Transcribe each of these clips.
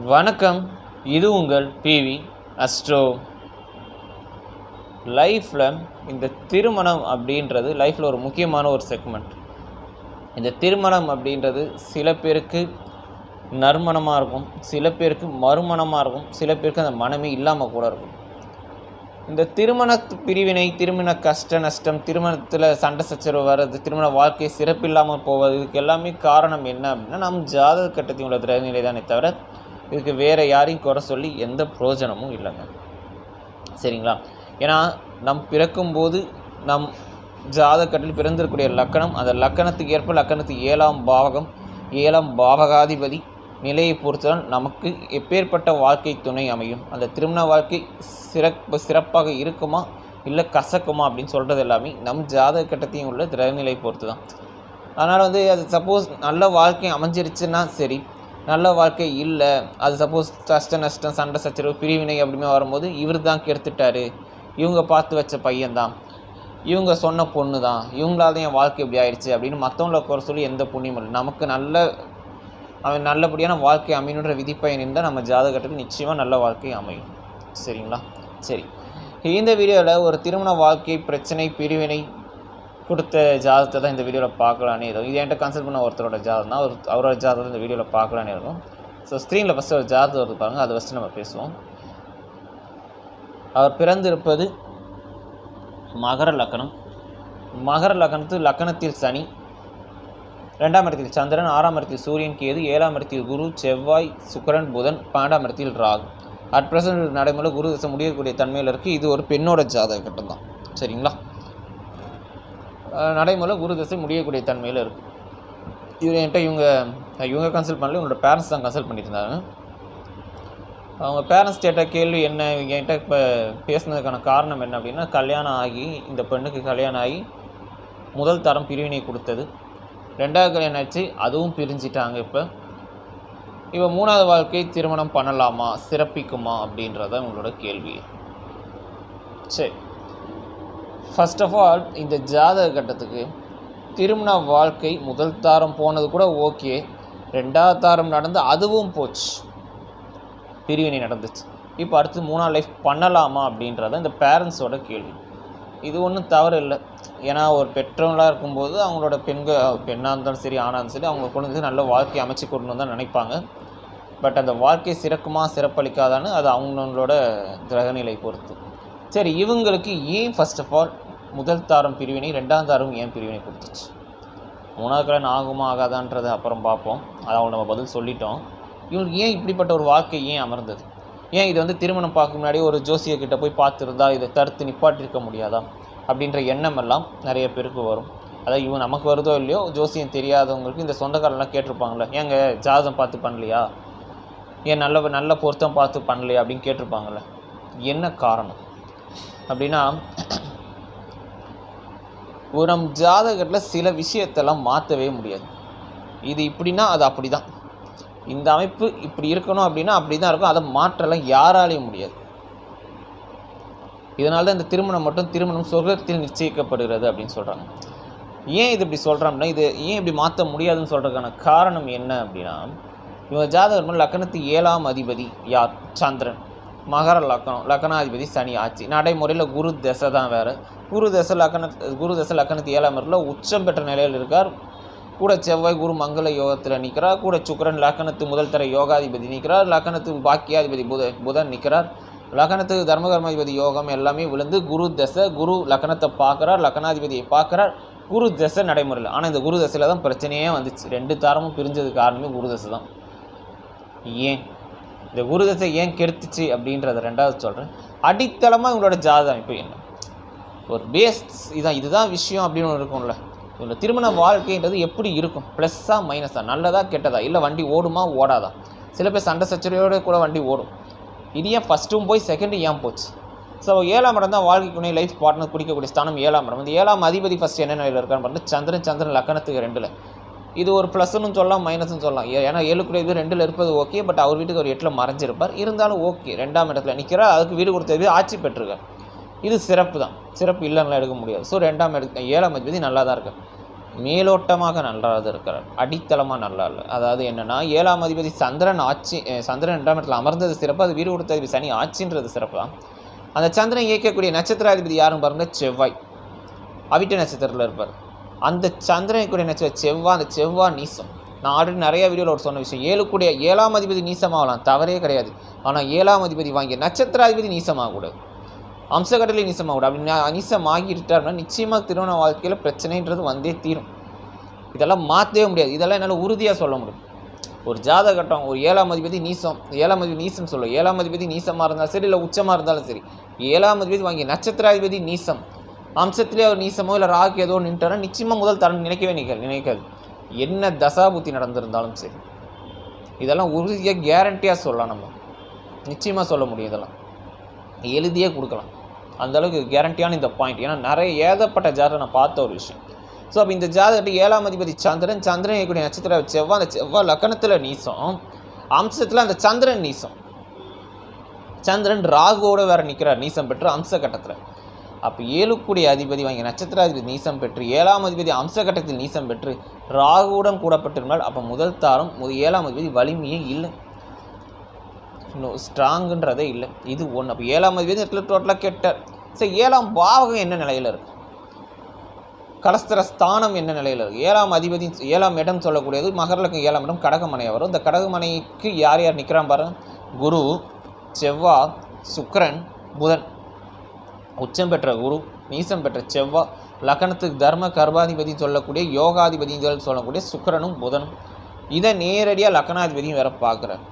வணக்கம். இது உங்கள் பிவி அஸ்ட்ரோ. லைஃப்பில் இந்த திருமணம் அப்படின்றது லைஃப்பில் ஒரு முக்கியமான ஒரு செக்மெண்ட். இந்த திருமணம் அப்படின்றது சில பேருக்கு நறுமணமாக இருக்கும், சில பேருக்கு மறுமணமாக இருக்கும், சில பேருக்கு அந்த மனமே இல்லாமல் கூட இருக்கும். இந்த திருமண பிரிவினை, திருமண கஷ்ட நஷ்டம், திருமணத்தில் சண்டை சச்சரவு வர்றது, திருமண வாழ்க்கை சிறப்பில்லாமல் போவது, இதுக்கு எல்லாமே காரணம் என்ன அப்படின்னா நம் ஜாதக கட்டத்தில் உள்ள கிரகநிலை தானே தவிர இதுக்கு வேறு யாரையும் குறை சொல்லி எந்த பிரயோஜனமும் இல்லைங்க. சரிங்களா? ஏன்னா நம் பிறக்கும்போது நம் ஜாதகத்தில் பிறந்திருக்கக்கூடிய லக்கணம், அந்த லக்கணத்துக்கு ஏற்ப லக்கணத்துக்கு 7ஆம் பாவகம், 7ஆம் பாவகாதிபதி நிலையை பொறுத்துதான் நமக்கு எப்பேற்பட்ட வாழ்க்கை துணை அமையும். அந்த திருமண வாழ்க்கை சிறப்பாக இருக்குமா இல்லை கசக்குமா அப்படின்னு சொல்கிறது எல்லாமே நம் ஜாதக கட்டத்தையும் உள்ள கிரகநிலை பொறுத்து தான். அதனால் அது சப்போஸ் நல்ல வாழ்க்கை அமைஞ்சிருச்சுன்னா சரி, நல்ல வாழ்க்கை இல்லை, அது சப்போஸ் கஷ்ட நஷ்டம் சண்டை சச்சரவு பிரிவினை அப்படிமே வரும்போது இவர் தான் கெடுத்துட்டாரு, இவங்க பார்த்து வச்ச பையன்தான், இவங்க சொன்ன பொண்ணு தான், இவங்களால தான் என் வாழ்க்கை இப்படி ஆயிடுச்சு அப்படின்னு மற்றவங்கள குறை சொல்லி எந்த புண்ணியமும் இல்லை. நமக்கு அவன் நல்லபடியான வாழ்க்கை அமையணுன்ற விதிப்பயன் இருந்தால் நம்ம ஜாதகத்துக்கு நிச்சயமாக நல்ல வாழ்க்கை அமையும். சரிங்களா? சரி, இந்த வீடியோவில் ஒரு திருமண வாழ்க்கை பிரச்சனை பிரிவினை கொடுத்த ஜாதகத்தை தான் இந்த வீடியோவில் பார்க்கலானே இருக்கும். இது என்கிட்ட கன்சல்ட் பண்ண ஒருத்தரோட ஜாதகம் தான், அவரோட ஜாதகத்தை இந்த வீடியோவில் பார்க்கலானே இருக்கும். ஸோ ஸ்க்ரீனில் ஃபஸ்ட்டு ஒரு ஜாதகம் வருது பாருங்கள், அதை ஃபஸ்ட்டு நம்ம பேசுவோம். அவர் பிறந்திருப்பது மகர லக்கணம். மகர லக்கணத்தில் சனி, 2ஆம் இடத்தில் சந்திரன், 6ஆம் இடத்தில் சூரியன் கேது, 7ஆம் இடத்தில் குரு செவ்வாய் சுக்கிரன் புதன், 12ஆம் இடத்தில் ராகு. அட் ப்ரெசன்ட் நடைமுறை குரு தசை முடியக்கூடிய தன்மையில் இருக்குது. இது ஒரு பெண்ணோட ஜாதக கட்டம் தான். சரிங்களா? நடைமுறை குரு தசை முடியக்கூடிய தன்மையில் இருக்குது. என்கிட்ட இவங்க கன்சல்ட் பண்ணல, இவங்களோட பேரண்ட்ஸ் தான் கன்சல்ட் பண்ணியிருந்தாங்க. அவங்க பேரண்ட்ஸ் கேட்ட கேள்வி என்ன, என்கிட்ட இப்போ பேசுனதுக்கான காரணம் என்ன அப்படின்னா, கல்யாணம் ஆகி இந்த பெண்ணுக்கு கல்யாணம் ஆகி முதல் தரம் பிரிவினை கொடுத்தது, 2வது கல்யாணம் ஆச்சு, அதுவும் பிரிஞ்சிட்டாங்க. இப்போ 3வது வாழ்க்கை திருமணம் பண்ணலாமா, சிறப்பிக்குமா அப்படின்றத உங்களோட கேள்வி. சரி, ஃபர்ஸ்ட் ஆஃப் ஆல் இந்த ஜாதக கட்டத்துக்கு திருமண வாழ்க்கை முதல் தாரம் போனது கூட ஓகே, 2வது தாரம் நடந்து அதுவும் போச்சு, பிரிவினை நடந்துச்சு. இப்போ அடுத்து 3வது லைஃப் பண்ணலாமா அப்படின்றத இந்த பேரண்ட்ஸோட கேள்வி. இது ஒன்றும் தவறு இல்லை. ஏன்னா ஒரு பெற்றவங்களாக இருக்கும்போது அவங்களோட பெண்ணாக இருந்தாலும் சரி ஆனாக இருந்தாலும் சரி அவங்க குழந்தைக்கு நல்ல வாழ்க்கை அமைச்சு கொடுக்கணுன்னு தான் நினைப்பாங்க. பட் அந்த வாழ்க்கை சிறக்குமா சிறப்பளிக்காதான்னு அது அவங்களோட கிரகநிலை பொறுத்து. சரி, இவங்களுக்கு ஏன் ஃபர்ஸ்ட் ஆஃப் ஆல் முதல் தாரம் பிரிவினை, 2ஆம் தாரம் ஏன் பிரிவினை கொடுத்துச்சு? 3வது கல்யாணம் ஆகுமா ஆகாதான்றதை அப்புறம் பார்ப்போம். அதை அவங்க நம்ம பதில் சொல்லிட்டோம். இவங்களுக்கு ஏன் இப்படிப்பட்ட ஒரு வாழ்க்கை ஏன் அமர்ந்தது? ஏன் இது திருமணம் பார்க்க முன்னாடி ஒரு ஜோசியர்கிட்ட போய் பார்த்துருந்தா இதை தடுத்து நிப்பாட்டிருக்க முடியாதா அப்படின்ற எண்ணம் எல்லாம் நிறைய பேருக்கு வரும். அதாவது இவங்க நமக்கு வருதோ இல்லையோ, ஜோசியம் தெரியாதவங்களுக்கு இந்த சொந்தக்காரெல்லாம் கேட்டிருப்பாங்களே, ஏங்க ஜாதகம் பார்த்து பண்ணலையா, ஏன் நல்ல பொருத்தம் பார்த்து பண்ணலையா அப்படின்னு கேட்டிருப்பாங்கள்ல. என்ன காரணம் அப்படின்னா, ஒரு நம் ஜாதகத்தில் சில விஷயத்தெல்லாம் மாற்றவே முடியாது. இது இப்படின்னா அது அப்படி தான், இந்த அமைப்பு இப்படி இருக்கணும் அப்படின்னா அப்படி தான் இருக்கும், அதை மாற்றலாம் யாராலையும் முடியாது. இதனால தான் இந்த திருமணம் சொர்க்கத்தில் நிச்சயிக்கப்படுகிறது அப்படின்னு சொல்கிறாங்க. ஏன் இது இப்படி சொல்கிறோம்னா, இது ஏன் இப்படி மாற்ற முடியாதுன்னு சொல்கிறதுக்கான காரணம் என்ன அப்படின்னா, இவங்க ஜாதகம் லக்கணத்து 7ஆம் அதிபதி யார்? சந்திரன். மகர லக்கணாதிபதி சனி ஆட்சி. நடைமுறையில் குரு தசை தான் வேறு. குரு தசை லக்கணத்து 7ஆம் இடத்துல உச்சம் பெற்ற நிலையில் இருக்கார். கூட செவ்வாய் குரு மங்கள யோகத்தில் நிற்கிறார். கூட சுக்கிரன் லக்கணத்து முதல் தர யோகாதிபதி நிற்கிறார். லக்கணத்து பாக்கியாதிபதி புதன் நிற்கிறார். லக்கணத்துக்கு தர்மகர்மாதிபதி யோகம் எல்லாமே விழுந்து குரு தசை, குரு லக்கணத்தை பார்க்குறார், லக்கணாதிபதியை பார்க்குறார். குரு தசை நடைமுறையில். ஆனால் இந்த குரு தசையில் தான் பிரச்சனையே வந்துச்சு. 2 தாரமும் பிரிஞ்சதுக்கு காரணமே குரு தசை தான். ஏன் இந்த குரு தசை ஏன் கெடுத்துச்சு அப்படின்றத 2வது சொல்கிறேன். அடித்தளமாக இவங்களோட ஜாதகம் இப்போ என்ன ஒரு பேஸ் இதுதான் விஷயம் அப்படின்னு ஒன்று இருக்கும்ல. இவங்க திருமண வாழ்க்கைன்றது எப்படி இருக்கும், ப்ளஸ்ஸாக மைனஸாக, நல்லதா கெட்டதா, இல்லை வண்டி ஓடுமா ஓடாதா? சில பேர் சண்டை சச்சரவையோடு கூட வண்டி ஓடும். இது ஏன் ஃபஸ்ட்டும் போய் செகண்டு ஏன் போச்சு? ஸோ 7ஆம் இடம் தான் வாழ்க்கைக்குனே லைஃப் பார்ட்னர் குடிக்கக்கூடிய ஸ்தானம் 7ஆம் இடம். 7ஆம் அதிபதி ஃபஸ்ட்டு என்ன நிலையில் இருக்கான்னு பார்த்தா சந்திரன் லக்கணத்துக்கு 2ல். இது ஒரு ப்ளஸ்ன்னு சொல்லலாம், மைனஸ்ன்னு சொல்லலாம். ஏன்னா 7க்குரிய இது 2ல் இருப்பது ஓகே, பட் அவர் வீட்டுக்கு ஒரு 8ல் மறைஞ்சிருப்பார். இருந்தாலும் ஓகே, 2ஆம் இடத்துல நிற்கிறார், அதுக்கு வீடு கொடுத்தது ஆட்சி பெற்றிருக்கார். இது சிறப்பு தான், சிறப்பு இல்லைன்னா எடுக்க முடியாது. ஸோ 7ஆம் அதிபதி நல்லா தான் இருக்கு. மேலோட்டமாக நல்லாது இருக்கிறார், அடித்தளமாக நல்லா இல்லை. அதாவது என்னென்னா 7ஆம் அதிபதி சந்திரன் ஆட்சி, சந்திரன் 2ஆம் இடத்துல அமர்ந்தது சிறப்பு, அது வீடு கொடுத்த அதிபதி சனி ஆட்சின்றது சிறப்பு தான். அந்த சந்திரன் இயக்கக்கூடிய நட்சத்திராதிபதி யாரும் பாருங்கள், செவ்வாய் அவிட்ட நட்சத்திரத்தில் இருப்பார். அந்த சந்திரன் கூடிய நட்சத்திரம் செவ்வாய், அந்த செவ்வாய் நீசம். நான் ஆல்ரெடி நிறைய வீடியோவில் ஒரு சொன்ன விஷயம், 7ஆம் அதிபதி நீசமாகலாம், தவறே கிடையாது. ஆனால் 7ஆம் அதிபதி வாங்கிய நட்சத்திராதிபதி நீசமாகக்கூடாது, அம்சக்கட்டளை நீசமாகக்கூடாது. அப்படி நீசமாகிட்டார்னா நிச்சயமாக திருமண வாழ்க்கையில் பிரச்சனைன்றது வந்தே தீரும். இதெல்லாம் மாற்றவே முடியாது, இதெல்லாம் என்னால் உறுதியாக சொல்ல முடியும். ஒரு ஜாதகட்டம், ஒரு 7ஆம் அதிபதி நீசம், 7ஆம் அதிபதி நீசம் சொல்லும், 7ஆம் அதிபதி நீசமாக இருந்தாலும் சரி, இல்லை உச்சமாக இருந்தாலும் சரி, 7ஆம் அதிபதி வாங்கிய நட்சத்திராதிபதி நீசம், அம்சத்திலே அவர் நீசமோ இல்லை ராகு ஏதோ நின்றாரோ நிச்சயமாக முதல் தரம் நினைக்கவே நினைக்காது. என்ன தசாபுத்தி நடந்திருந்தாலும் சரி, இதெல்லாம் உறுதியாக கேரண்டியாக சொல்லலாம், நம்ம நிச்சயமாக சொல்ல முடியும். இதெல்லாம் எழுதியே கொடுக்கலாம், அந்தளவுக்கு கேரண்டியான இந்த பாயிண்ட். ஏன்னா நிறைய ஏதப்பட்ட ஜாதகம் நான் பார்த்த ஒரு விஷயம். ஸோ அப்போ இந்த ஜாதகத்துக்கு 7ஆம் அதிபதி சந்திரன், சந்திரன் இருக்கக்கூடிய நட்சத்திர செவ்வாய், அந்த செவ்வாய் லக்கணத்தில் நீசம், அம்சத்தில் அந்த சந்திரன் நீசம், சந்திரன் ராகுவோடு வேறு நிற்கிறார் நீசம் பெற்று அம்ச கட்டத்தில். அப்போ 7 அதிபதி வாங்கிய நட்சத்திராதிபதி நீசம் பெற்று 7ஆம் அதிபதி அம்சகட்டத்தில் நீசம் பெற்று ராகுவுடன் கூடப்பட்டிருந்தால் அப்போ முதல் தாரம் 7ஆம் அதிபதி வலிமையே இல்லை, இன்னும் ஸ்ட்ராங்குன்றதே இல்லை. இது ஒன்று. அப்போ 7ஆம் அதிபதி இடத்துல டோட்டலாக கெட்டார். சரி, 7ஆம் பாவகம் என்ன நிலையில் இருக்குது, கலஸ்தர ஸ்தானம் என்ன நிலையில் இருக்குது? 7ஆம் அதிபதி 7ஆம் இடம் சொல்லக்கூடியது மகரலுக்கு 7ஆம் இடம் கடகமனை வரும். இந்த கடகமனைக்கு யார் யார் நிற்கிறான் பாருங்க, குரு, செவ்வாய், சுக்கிரன், புதன். உச்சம் பெற்ற குரு, நீசம் பெற்ற செவ்வாய், லக்கணத்துக்கு தர்ம கர்மாதிபதி சொல்லக்கூடிய யோகாதிபதிகள் சொல்லக்கூடிய சுக்கிரனும் புதனும். இதை நேரடியாக லக்கணாதிபதியும் வேற பார்க்குறார்.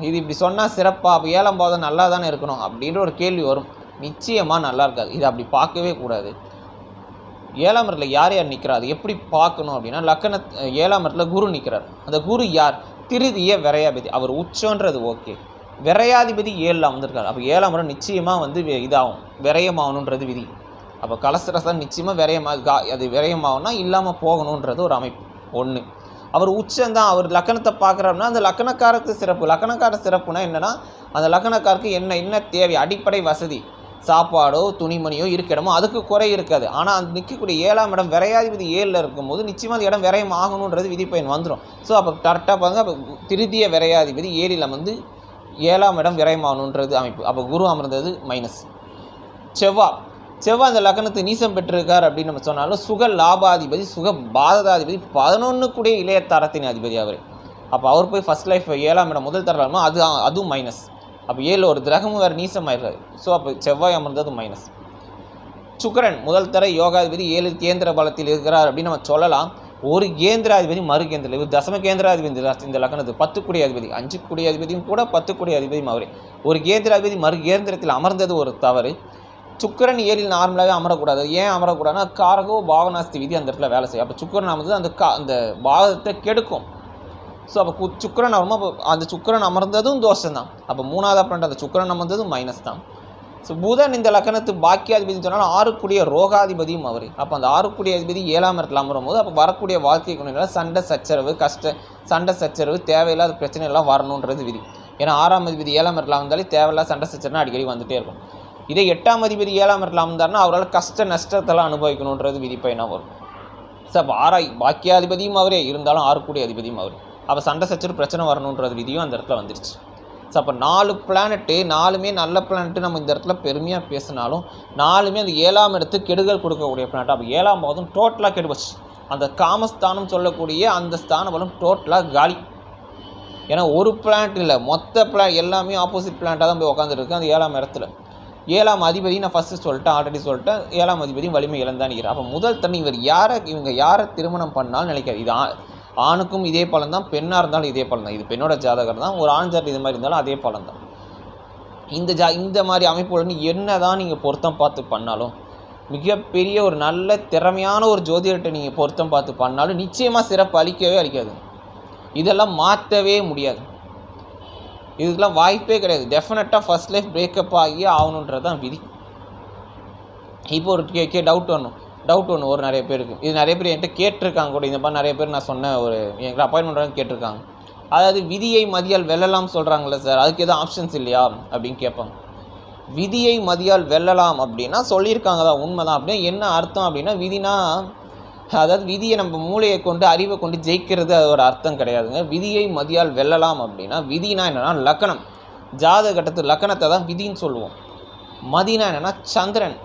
இது இப்படி சொன்னால் சிறப்பாக, அப்போ 7ஆம் பாவம் நல்லா தானே இருக்கணும் அப்படின்ற ஒரு கேள்வி வரும். நிச்சயமாக நல்லா இருக்காது, இதை அப்படி பார்க்கவே கூடாது. 7ஆம் இடத்துல யார் யார் நிற்கிறார், எப்படி பார்க்கணும் அப்படின்னா, 7ஆம் இடத்துல குரு நிற்கிறார். அந்த குரு யார், திருதிய விரையாதிபதி. அவர் உச்சன்றது ஓகே, விரையாதிபதி 7ல் வந்திருக்காரு. அப்போ 7ஆம் இடம் நிச்சயமாக இதாகும், விரயமாகணுன்றது விதி. அப்போ கலஸ்தரசன் நிச்சயமாக அது விரயமாகணும்னா இல்லாமல் போகணுன்றது ஒரு அமைப்பு ஒன்று. அவர் உச்சந்தான், அவர் லக்கணத்தை பார்க்குறாருன்னா அந்த லக்கணக்காரருக்கு சிறப்பு. லக்கணக்கார சிறப்புனா என்னென்னா, அந்த லக்கணக்காருக்கு என்ன தேவை, அடிப்படை வசதி, சாப்பாடோ துணிமணியோ இருக்கிடமோ அதுக்கு குறை இருக்காது. ஆனால் அந்த நிற்கக்கூடிய 7ஆம் இடம் விரையாதிபதி 7ல் இருக்கும்போது நிச்சயமாக அந்த இடம் விரயம் ஆகணுன்றது விதிப்பயன் வந்துடும். ஸோ அப்போ கரெக்டாக பாருங்க, அப்போ திருதிய விரையாதிபதி 7ல் 7ஆம் இடம் விரயமாகணுன்றது அமைப்பு. அப்போ குரு அமர்ந்தது மைனஸ். செவ்வாய் அந்த லக்கணத்து நீசம் பெற்றிருக்கார் அப்படின்னு நம்ம சொன்னாலும் சுக லாபாதிபதி, சுக பாததாதிபதி, 11 இளைய தரத்தின் அதிபதி அவர். அப்போ அவர் போய் ஃபர்ஸ்ட் லைஃப் 7ஆம் இடம் முதல் தரலாமா, அதுவும் மைனஸ். அப்போ 7 ஒரு கிரகமும் வேறு நீசமாயிருக்காரு. ஸோ அப்போ செவ்வாய் அமர்ந்தது மைனஸ். சுக்கிரன் முதல் தர யோகாதிபதி 7 கேந்திர பலத்தில் இருக்கிறார் அப்படின்னு நம்ம சொல்லலாம். ஒரு கேந்திராதிபதி மறு கேந்திர, இது தசம கேந்திராதிபதி இந்த லக்கணத்து 10 அதிபதி, 5 அதிபதியும் கூட 10 அதிபதியும் அவரே. ஒரு கேந்திராதிபதி மறு கேந்திரத்தில் அமர்ந்தது ஒரு தவறு. சுக்கிரன் 7ல் நார்மலாகவே அமரக்கூடாது. ஏன் அமரக்கூடாதுன்னா, காரகோ பாவனாஸ்தி விதி அந்த இடத்துல வேலை செய்யும். அப்போ சுக்கிரன் அமர்ந்து அந்த பாவத்தை கெடுக்கும். ஸோ அப்போ சுக்கிரன் வரும்போது அந்த சுக்கிரன் அமர்ந்ததும் தோஷம் தான். அப்போ 3ஆவது அப்புறம் அந்த சுக்கிரன் அமர்ந்ததும் மைனஸ் தான். ஸோ புதன் இந்த லக்கணத்து பாக்கியாதிபதி சொன்னாலும் 6 ரோகாதிபதியும் அவர். அப்போ அந்த 6 அதிபதி 7ஆம் இடத்துல அமரும் போது அப்போ வரக்கூடிய வாழ்க்கை குணங்கள் சண்டை சச்சரவு தேவையில்லாத பிரச்சனை எல்லாம் வரணுன்றது விதி. ஏன்னா 6ஆம் அதிபதி 7ஆம் இடத்துல வந்தாலே தேவையில்லாத சண்டை சச்சரவுனா அடிக்கடி வந்துகிட்டே இருக்கும். இதே 8ஆம் அதிபதி 7ஆம் இடத்துல வந்தார்னா அவரால் கஷ்ட நஷ்டத்தெல்லாம் அனுபவிக்கணுன்றது விதிப்பயனாக வரும். ஸோ அப்போ பாக்கியாதிபதியும் அவரே இருந்தாலும் 6 அதிபதியும் அவர். அப்போ சண்டை சச்சரவு பிரச்சனை வரணுன்றது விதியும் அந்த இடத்துல வந்துருச்சு. ஸோ அப்போ 4 பிளானட்டு 4மே நல்ல பிளானட்டு நம்ம இந்த இடத்துல பெருமையாக பேசினாலும் 4மே அந்த 7ஆம் இடத்துக்கு கெடுதல் கொடுக்கக்கூடிய பிளானட். அப்போ 7ஆம் பாவம் டோட்டலாக கெடுபச்சு. அந்த காமஸ்தானம் சொல்லக்கூடிய அந்த ஸ்தான பலம் டோட்டலாக காலி. ஏன்னா ஒரு பிளானட் இல்லை, மொத்த எல்லாமே ஆப்போசிட் பிளானட்டாக தான் போய் உட்காந்துருக்கு அந்த 7ஆம் இடத்துல. 7ஆம் அதிபதி நான் ஃபஸ்ட்டு ஆல்ரெடி சொல்லிட்டேன், 7ஆம் அதிபதி வலிமை இழந்தான் நிற்கிறார். அப்போ முதல் தண்ணி இவங்க யாரை திருமணம் பண்ணாலும் நினைக்காது. இது ஆணுக்கும் இதே பலன் தான், பெண்ணாக இருந்தாலும் இதே பலன் தான். இது பெண்ணோட ஜாதகம் தான், ஒரு ஆண் ஜாதகம் இது மாதிரி இருந்தாலும் அதே பலன் தான். இந்த மாதிரி அமைப்புடன் என்ன தான் நீங்கள் பொருத்தம் பார்த்து பண்ணாலும், மிகப்பெரிய ஒரு நல்ல திறமையான ஒரு ஜோதிடத்தை நீங்கள் பொருத்தம் பார்த்து பண்ணாலும் நிச்சயமாக சிறப்பு அளிக்காது. இதெல்லாம் மாற்றவே முடியாது, இதுக்கெல்லாம் வாய்ப்பே கிடையாது. டெஃபினட்டாக ஃபர்ஸ்ட் லைஃப் பிரேக்கப் ஆகி ஆகணுன்றது தான் விதி. இப்போ ஒரு டவுட் ஒன்று ஒரு நிறைய பேருக்கு, இது நிறைய பேர் என்கிட்ட கேட்டிருக்காங்க கூட. இந்த மாதிரி நிறைய பேர் நான் சொன்ன ஒரு என்கிட்ட அப்பாயின்மெண்ட் கேட்டிருக்காங்க. அதாவது விதியை மதியால் வெல்லலாம் சொல்கிறாங்களே சார், அதுக்கு எதுவும் ஆப்ஷன்ஸ் இல்லையா அப்படின்னு கேட்பாங்க. விதியை மதியால் வெல்லலாம் அப்படின்னா சொல்லியிருக்காங்க தான், உண்மை தான். அப்படின்னா என்ன அர்த்தம் அப்படின்னா, விதினா அதாவது விதியை நம்ம மூளையை கொண்டு அறிவை கொண்டு ஜெயிக்கிறது அதோட அர்த்தம் கிடையாதுங்க. விதியை மதியால் வெல்லலாம் அப்படின்னா, விதினா என்னென்னா லக்கணம், ஜாதக கட்டத்து லக்கணத்தை தான் விதின்னு சொல்லுவோம். மதினா என்னென்னா சந்திரன்,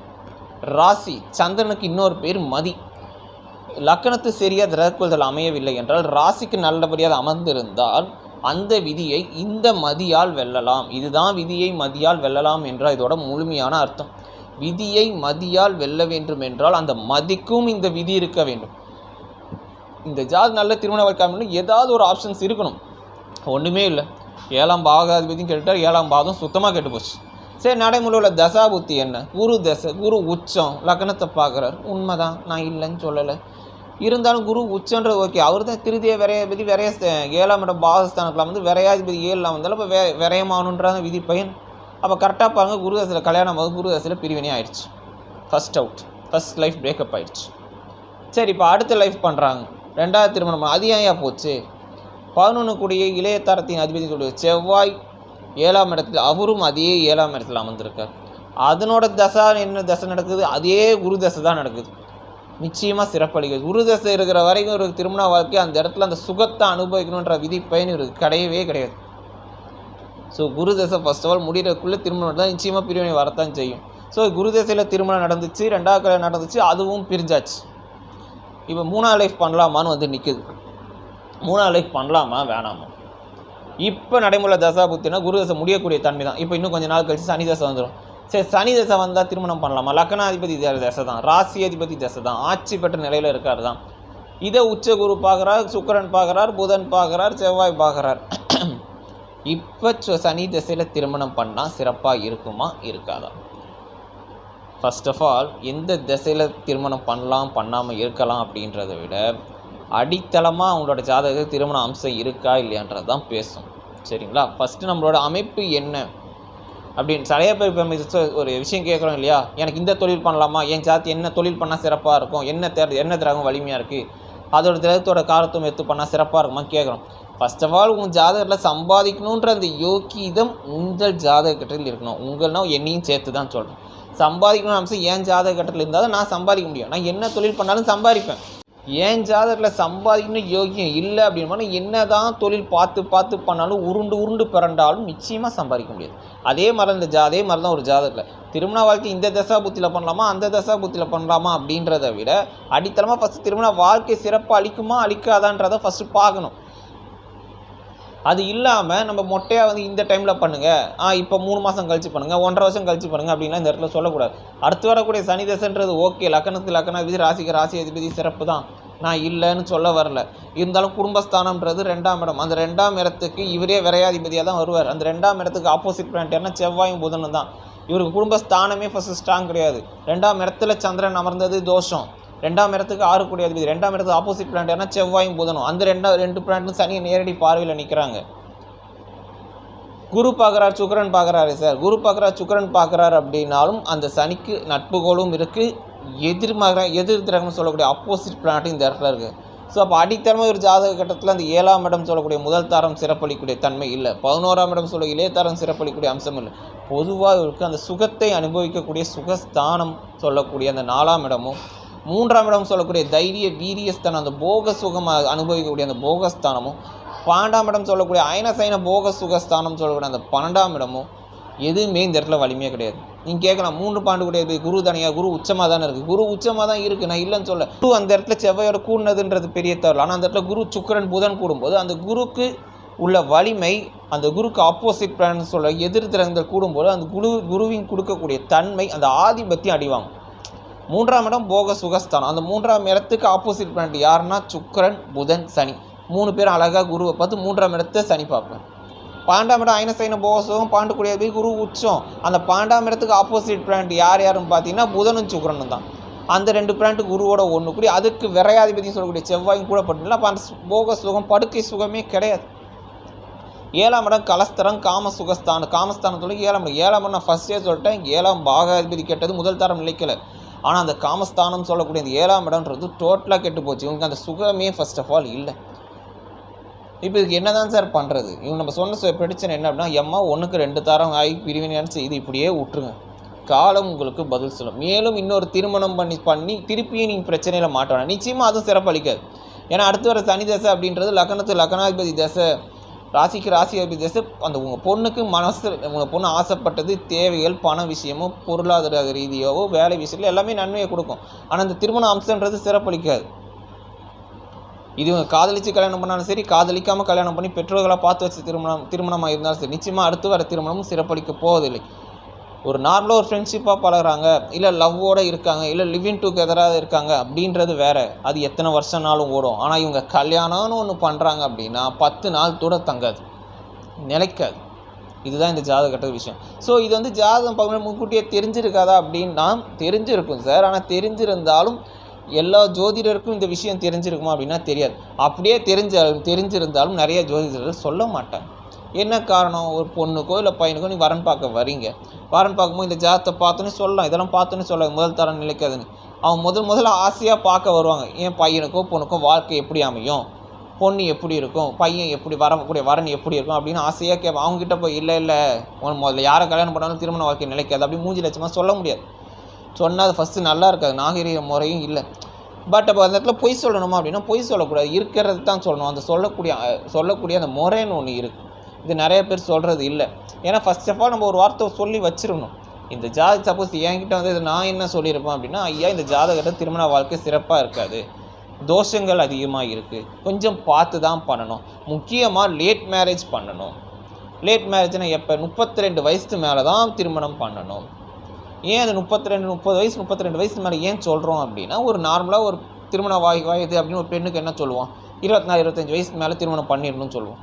ராசி, சந்திரனுக்கு இன்னொரு பேர் மதி. லக்கணத்து சரியாக கிரகக்கோள்கள் அமையவில்லை என்றால், ராசிக்கு நல்லபடியாக அமர்ந்திருந்தால் அந்த விதியை இந்த மதியால் வெல்லலாம். இதுதான் விதியை மதியால் வெல்லலாம் என்றால் இதோட முழுமையான அர்த்தம். விதியை மதியால் வெல்ல வேண்டும் என்றால் அந்த மதிக்கும் இந்த விதி இருக்க வேண்டும். இந்த நல்ல திருமண வாழ்க்கை ஏதாவது ஒரு ஆப்ஷன்ஸ் இருக்கணும். ஒன்றுமே இல்லை. 7ஆம் பாகாதிபதினு கேட்டால் 7ஆம் பாதம் சுத்தமாக கெட்டு போச்சு. சரி, நடைமுறையில் தசா புத்தி என்ன? குரு தசை, குரு உச்சம், லக்னத்தை பார்க்குறார். உண்மைதான், நான் இல்லைன்னு சொல்லலை. இருந்தாலும் குரு உச்சன்றது ஓகே. அவர் தான் திருதிய விரையாதிபதி. 7ஆம் இடம் பாகஸ்தானத்தில் விரையாதிபதி 7ஆம் வந்தாலும் இப்போ விரயமானுன்றாங்க விதி பயன். அப்போ கரெக்டாக பாருங்கள், குரு தசையில் கல்யாணம் போது குரு தசையில் பிரிவினே ஆயிடுச்சு. First out, first life breakup ஆயிடுச்சு. சரி, இப்போ அடுத்த லைஃப் பண்ணுறாங்க, 2வது திருமணம். அது ஏன் போச்சு? 11 கூடிய இளையத்தாரத்தின் அதிபதி கூடிய செவ்வாய் 7ஆம் இடத்துல, அவரும் அதே 7ஆம் இடத்துல அமர்ந்திருக்கார். அதனோட தசை என்ன தசை நடக்குது? அதே குரு தசை தான் நடக்குது. நிச்சயமாக சிறப்பளிக்குது. குரு தசை இருக்கிற வரைக்கும் ஒரு திருமண வாழ்க்கை அந்த இடத்துல அந்த சுகத்தை அனுபவிக்கணுன்ற விதி பயன் இருக்குது கிடையவே கிடையாது. ஸோ குரு தசை ஃபர்ஸ்ட் ஆஃப் ஆல் முடிகிறதுக்குள்ளே திருமணம் தான் நிச்சயமாக பிரிவினை வரத்தான் செய்யும். ஸோ குரு தசையில் திருமணம் நடந்துச்சு, 2வது கல்யாணம் நடந்துச்சு, அதுவும் பிரிஞ்சாச்சு. இப்போ 3வது லைஃப் பண்ணலாமான்னு நிற்குது. 3வது லைஃப் பண்ணலாமா வேணாமா? இப்போ நடைமுறை தசா புத்தினா குரு தசை முடியக்கூடிய தன்மை தான். இப்போ இன்னும் கொஞ்சம் நாள் கழிச்சு சனி தசை வந்துடும். சரி, சனி தசை வந்தால் திருமணம் பண்ணலாமா? லக்னாதிபதி தசை தான், ராசி அதிபதி தசை தான், ஆட்சி பெற்ற நிலையில் இருக்கார் தான். இதை உச்ச குரு பார்க்குறார், சுக்கிரன் பார்க்குறார், புதன் பார்க்குறார், செவ்வாய் பார்க்குறார். இப்போ சனி தசையில் திருமணம் பண்ணால் சிறப்பாக இருக்குமா இருக்காதா? ஃபர்ஸ்ட் ஆஃப் ஆல் எந்த திசையில் திருமணம் பண்ணலாம் பண்ணாமல் இருக்கலாம் அப்படின்றத விட அடித்தளமாக அவங்களோட ஜாதகத்தில் திருமண அம்சம் இருக்கா இல்லையான்றது தான் பேசும். சரிங்களா? ஃபஸ்ட்டு நம்மளோட அமைப்பு என்ன அப்படின்னு நிறைய பேர் இப்போ ஒரு விஷயம் கேட்குறோம் இல்லையா, எனக்கு இந்த தொழில் பண்ணலாமா, என் ஜாதி என்ன தொழில் பண்ணால் சிறப்பாக இருக்கும், என்ன திரகம் வலிமையாக இருக்குது, அதோட திரகத்தோட காரத்துவம் எடுத்து பண்ணால் சிறப்பாக இருக்குமா கேட்குறோம். ஃபர்ஸ்ட் ஆஃப் ஆல் உங்கள் ஜாதகத்தில் சம்பாதிக்கணுன்ற அந்த யோக்கியதம் உங்கள் ஜாதக கட்டத்தில் இருக்கணும். உங்கள்னா என்னையும் சேர்த்து தான் சொல்கிறேன். சம்பாதிக்கணும் அம்சம் என் ஜாதக கட்டத்தில் இருந்தால் தான் நான் சம்பாதிக்க முடியும். நான் என்ன தொழில் பண்ணாலும் சம்பாதிப்பேன். ஏன் ஜாதகத்தில் சம்பாதிக்கணும் யோகியம் இல்லை அப்படின்னு என்ன தான் தொழில் பார்த்து பண்ணாலும் உருண்டு பிறண்டாலும் நிச்சயமாக சம்பாதிக்க முடியாது. அதே மாதிரி தான் ஒரு ஜாதகத்தில் திருமண வாழ்க்கை இந்த தசா புத்தியில் பண்ணலாமா அந்த தசா புத்தியில் பண்ணலாமா அப்படின்றத விட அடித்தளமாக ஃபஸ்ட்டு திருமண வாழ்க்கை சிறப்பு அளிக்குமா அளிக்காதான்றதை ஃபஸ்ட்டு பார்க்கணும். அது இல்லாமல் நம்ம மொட்டையாக இந்த டைமில் பண்ணுங்கள், இப்போ 3 மாதம் கழிச்சு பண்ணுங்கள், 1.5 வருஷம் கழிச்சு பண்ணுங்கள் அப்படின்லாம் இந்த இடத்துல சொல்லக்கூடாது. அடுத்து வரக்கூடிய சனி தசைன்றது ஓகே, லக்னாதிபதி ராசிக்கு ராசி அதிபதி சிறப்பு தான், நான் இல்லைன்னு சொல்ல வரல. இருந்தாலும் குடும்பஸ்தானம்ன்றது 2ஆம் இடம். அந்த 2ஆம் இடத்துக்கு இவரே விரையாதிபதியாக தான் வருவார். அந்த 2ஆம் இடத்துக்கு ஆப்போசிட் பிளானட்னா செவ்வாயும் புதனும் தான். இவருக்கு குடும்பஸ்தானமே ஃபஸ்ட்டு ஸ்ட்ராங் கிடையாது. 2ஆம் இடத்துல சந்திரன் அமர்ந்தது தோஷம். 2ஆம் இடத்துக்கு 6 கூடிய அதிபதி, 2ஆம் இடத்துக்கு ஆப்போசிட் பிளானட்னா செவ்வாயும் புதனும். அந்த 2 பிளானட்டும் சனியை நேரடி பார்வையில் நிற்கிறாங்க. குரு பார்க்குறார், சுக்கிரன் பார்க்குறாரு சார். குரு பார்க்குறார், சுக்கிரன் பார்க்குறாரு அப்படின்னாலும் அந்த சனிக்கு நட்புகோளும் இருக்குது, எதிர் திரகம்னு சொல்லக்கூடிய ஆப்போசிட் பிளானட்டும் இந்த இடத்துல இருக்குது. ஸோ அப்போ அடித்தளமாக ஒரு ஜாதக கட்டத்தில் அந்த 7ஆம் இடம் சொல்லக்கூடிய முதல் தாரம் சிறப்பளிக்கூடிய தன்மை இல்லை, 11ஆம் இடம் சொல்ல இளையதாரம் சிறப்பளிக்கூடிய அம்சம் இல்லை. பொதுவாக இருக்குது அந்த சுகத்தை அனுபவிக்கக்கூடிய சுகஸ்தானம் சொல்லக்கூடிய அந்த 4ஆம் இடமும், 3ஆம் இடம் சொல்லக்கூடிய தைரிய வீரியஸ்தானம் அந்த போக சுகம் அனுபவிக்கக்கூடிய அந்த போகஸ்தானமும், 12ஆம் இடம் சொல்லக்கூடிய அயனசைன போக சுகஸ்தானம் சொல்லக்கூடிய அந்த 12ஆம் இடமும் எதுவுமே இந்த இடத்துல வலிமையாக கிடையாது. நீங்கள் கேட்கலாம் 3 பாண்டு கூடிய குரு தனியாக, குரு உச்சமாக தானே இருக்குது. குரு உச்சமாக தான் இருக்குது, நான் இல்லைன்னு சொல்ல. குரு அந்த இடத்துல செவ்வாயோட கூடுனதுன்றது பெரிய தவறு. ஆனால் அந்த இடத்துல குரு சுக்கிரன் புதன் கூடும்போது அந்த குருக்கு உள்ள வலிமை, அந்த குருக்கு ஆப்போசிட் பிளானட் சொல்ல எதிர் திறங்கள் கூடும்போது அந்த குருவின் கொடுக்கக்கூடிய தன்மை, அந்த ஆதிபத்தியம் அடிவாங்க. 3ஆம் இடம் போக சுகஸ்தானம். அந்த 3ஆம் இடத்துக்கு ஆப்போசிட் பிளானட் யாருன்னா சுக்கிரன் புதன் சனி. 3 பேரும் அழகாக குருவை பார்த்து 3ஆம் இடத்தை சனி பார்ப்பேன். 12ஆம் இடம் அயனசைன போகசுகம், பாண்டுக்கூடிய குரு உச்சம். அந்த 12ஆம் இடத்துக்கு ஆப்போசிட் பிளானட் யாருன்னு பார்த்தீங்கன்னா புதனும் சுக்கிரனும் தான். அந்த 2 பிளானட் குருவோட ஒன்று கூடி அதுக்கு விரையாதிபதினு சொல்லக்கூடிய செவ்வாயும் கூட பட்டுல. அப்போ அந்த போக சுகம் படுக்கை சுகமே கிடையாது. 7ஆம் இடம் கலஸ்தரம் காம சுகஸ்தானம். காமஸ்தானத்தோட 7ஆம் இடம். 7ஆம் இடம் நான் ஃபஸ்ட்டே சொல்லிட்டேன், 7ஆம் பாகாதிபதி கெட்டது முதல் தாரம் நிலைக்கலை. ஆனால் அந்த காமஸ்தானம் சொல்லக்கூடிய அந்த 7ஆம் இடம்ன்றது டோட்டலாக கெட்டு போச்சு. இவங்க அந்த சுகமே ஃபர்ஸ்ட் ஆஃப் ஆல் இல்லை. இப்போ இதுக்கு என்ன தான் சார் பண்ணுறது? இவங்க நம்ம சொன்ன பிரச்சனை என்ன அப்படின்னா, எம்மா 1க்கு 2 தாரம் ஆகி பிரிவினை இது இப்படியே விட்டுருங்க. காலம் உங்களுக்கு பதில் சொல்லும். மேலும் இன்னொரு திருமணம் பண்ணி திருப்பியும் நீங்கள் பிரச்சனையில் மாட்டணும். நிச்சயமாக அதுவும் சிறப்பளிக்காது. ஏன்னா அடுத்து வர சனி தசை அப்படின்றது லக்னாதிபதி தசை, ராசிக்கு ராசியாதிபதி தசை. அந்த உங்கள் பொண்ணுக்கு உங்கள் பொண்ணு ஆசைப்பட்டது தேவைகள், பண விஷயமோ பொருளாதார ரீதியாவோ வேலை விஷயத்தில் எல்லாமே நன்மையை கொடுக்கும். ஆனால் அந்த திருமண அம்சன்றது சிறப்பளிக்காது. இது காதலித்து கல்யாணம் பண்ணாலும் சரி, காதலிக்காமல் கல்யாணம் பண்ணி பெற்றோர்களாக பார்த்து வச்சு திருமணமாக இருந்தாலும் சரி, நிச்சயமாக அடுத்து வர திருமணமும் சிறப்பளிக்க போவதில்லை. ஒரு நார்மலாக ஒரு ஃப்ரெண்ட்ஷிப்பாக பழகிறாங்க, இல்லை லவ்வோடு இருக்காங்க, இல்லை லிவிங் டுகெதராக இருக்காங்க அப்படின்றது வேறு. அது எத்தனை வருஷம்னாலும் ஓடும். ஆனால் இவங்க கல்யாணம்னு ஒன்று பண்ணுறாங்க அப்படின்னா 10 நாள் கூட தங்காது, நிலைக்காது. இதுதான் இந்த ஜாதகட்ட விஷயம். ஸோ இது ஜாதகம் பார்க்கணும் முன்கூட்டியே தெரிஞ்சிருக்காதா அப்படின்னா தெரிஞ்சிருக்கும் சார். ஆனால் தெரிஞ்சிருந்தாலும் எல்லா ஜோதிடருக்கும் இந்த விஷயம் தெரிஞ்சிருக்குமா அப்படின்னா தெரியாது. அப்படியே தெரிஞ்சிருந்தாலும் நிறைய ஜோதிடர்கள் சொல்ல மாட்டாங்க. என்ன காரணம்? ஒரு பொண்ணுக்கோ இல்லை பையனுக்கோ நீ வரன் பார்க்க வரீங்க, வரன் பார்க்கும்போது இந்த ஜாதகத்தை பார்த்தோன்னே சொல்லலாம், இதெல்லாம் பார்த்தோன்னே சொல்லலாம் முதல் தரம் நிலைக்காதுன்னு. அவங்க முதல்ல ஆசையாக பார்க்க வருவாங்க. ஏன் பையனுக்கோ பொண்ணுக்கோ வாழ்க்கை எப்படி அமையும், பொண்ணு எப்படி இருக்கும், பையன் எப்படி வரக்கூடிய வரன் எப்படி இருக்கும் அப்படின்னு ஆசையாக கேட்பேன். அவங்ககிட்ட போய் இல்லை முதல்ல யாரை கல்யாணம் பண்ணாலும் திருமண வாழ்க்கை நிலைக்காது அப்படி மூஞ்சி லட்சமாக சொல்ல முடியாது. சொன்னால் அது ஃபஸ்ட்டு நல்லா இருக்காது, நாகரிக முறையும் இல்லை. பட் அப்போ அந்த இடத்துல பொய் சொல்லணுமா அப்படின்னா பொய் சொல்லக்கூடாது, இருக்கிறது தான் சொல்லணும். அந்த சொல்லக்கூடிய அந்த முறைன்னு ஒன்று இருக்குது. இது நிறைய பேர் சொல்கிறது இல்லை. ஏன்னா ஃபர்ஸ்ட் ஆஃப் ஆல் நம்ம ஒரு வார்த்தை சொல்லி வச்சிடணும். இந்த சப்போஸ் என்கிட்ட இது நான் என்ன சொல்லியிருப்பேன் அப்படின்னா, ஐயா இந்த ஜாதகத்தை திருமண வாழ்க்கை சிறப்பாக இருக்காது, தோஷங்கள் அதிகமாக இருக்குது, கொஞ்சம் பார்த்து தான் பண்ணணும். முக்கியமாக லேட் மேரேஜ் பண்ணணும். லேட் மேரேஜ்னால் எப்போ? 32 வயசுக்கு மேலே தான் திருமணம் பண்ணணும். ஏன் அது 32 வயசு மேலே ஏன் சொல்கிறோம் அப்படின்னா, ஒரு நார்மலாக ஒரு திருமண வயது அப்படின்னு ஒரு பெண்ணுக்கு என்ன சொல்லுவோம், 24-25 வயசுக்கு மேலே திருமணம் பண்ணிடணும்னு சொல்லுவோம்.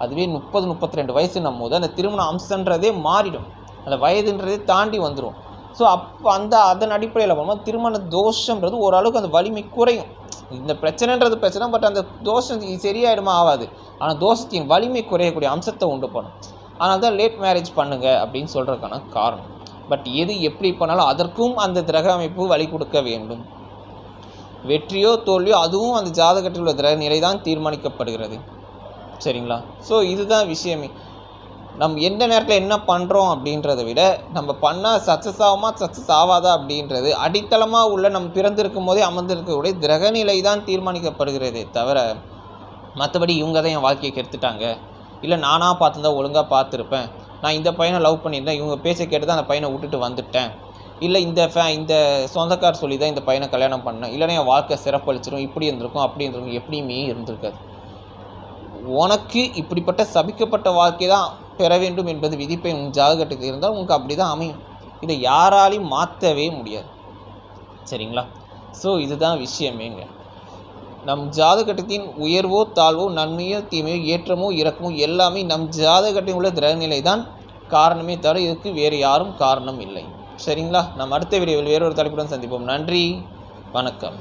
அதுவே 30-32 வயசுன்னும் போது அந்த திருமண அம்சன்றதே மாறிடும், அந்த வயதுன்றதே தாண்டி வந்துடும். ஸோ அப்போ அதன் அடிப்படையில் போகும்போது திருமண தோஷன்றது ஓரளவுக்கு அந்த வலிமை குறையும். இந்த பிரச்சனைன்றது பிரச்சனை, பட் அந்த தோஷம் சரியாயிடுமா ஆகாது. ஆனால் தோஷத்தின் வலிமை குறையக்கூடிய அம்சத்தை உண்டு பண்ணும். அதனால தான் லேட் மேரேஜ் பண்ணுங்க அப்படின்னு சொல்கிறதுக்கான காரணம். பட் எது எப்படி பண்ணாலும் அதற்கும் அந்த கிரக அமைப்பு வழி கொடுக்க வேண்டும். வெற்றியோ தோல்வியோ அதுவும் அந்த ஜாதகத்தில் உள்ள கிரக நிலை தான் தீர்மானிக்கப்படுகிறது. சரிங்களா? ஸோ இதுதான் விஷயமே. நம்ம எந்த நேரத்தில் என்ன பண்ணுறோம் அப்படின்றத விட நம்ம பண்ணால் சக்ஸஸ் ஆகுமா சக்ஸஸ் ஆகாதா அப்படின்றது அடித்தளமாக உள்ள நம்ம பிறந்திருக்கும் போதே அமர்ந்திருக்கக்கூடிய கிரகநிலை தான் தீர்மானிக்கப்படுகிறதே தவிர மற்றபடி இவங்க தான் என் வாழ்க்கையை கெடுத்துட்டாங்க, இல்லை நானாக பார்த்துதான் ஒழுங்காக பார்த்துருப்பேன், நான் இந்த பையனை லவ் பண்ணியிருந்தேன், இவங்க பேச்சை கேட்டு தான் அந்த பையனை விட்டுட்டு வந்துட்டேன், இல்லை இந்த சொந்தக்கார் சொல்லி தான் இந்த பையனை கல்யாணம் பண்ணேன், இல்லைன்னா என் வாழ்க்கை சிறப்பளிச்சிடும், இப்படி இருந்திருக்கும் அப்படி இருந்திருக்கும், எப்படியுமே இருந்திருக்காது. உனக்கு இப்படிப்பட்ட சபிக்கப்பட்ட வாழ்க்கை தான் பெற வேண்டும் என்பது விதிப்பை உன் ஜாதகத்துக்கு இருந்தால் உங்களுக்கு அப்படி தான் அமையும். இதை யாராலையும் மாற்றவே முடியாது. சரிங்களா? ஸோ இதுதான் விஷயமேங்க. நம் ஜாதகத்தின் உயர்வோ தாழ்வோ நன்மையோ தீமையோ ஏற்றமோ இறக்கமோ எல்லாமே நம் ஜாதகத்தில் உள்ள கிரகநிலை தான் காரணமே தவிர இதுக்கு வேறு யாரும் காரணம் இல்லை. சரிங்களா? நம்ம அடுத்த வீடியோவில் வேறொரு தலைப்புடன் சந்திப்போம். நன்றி, வணக்கம்.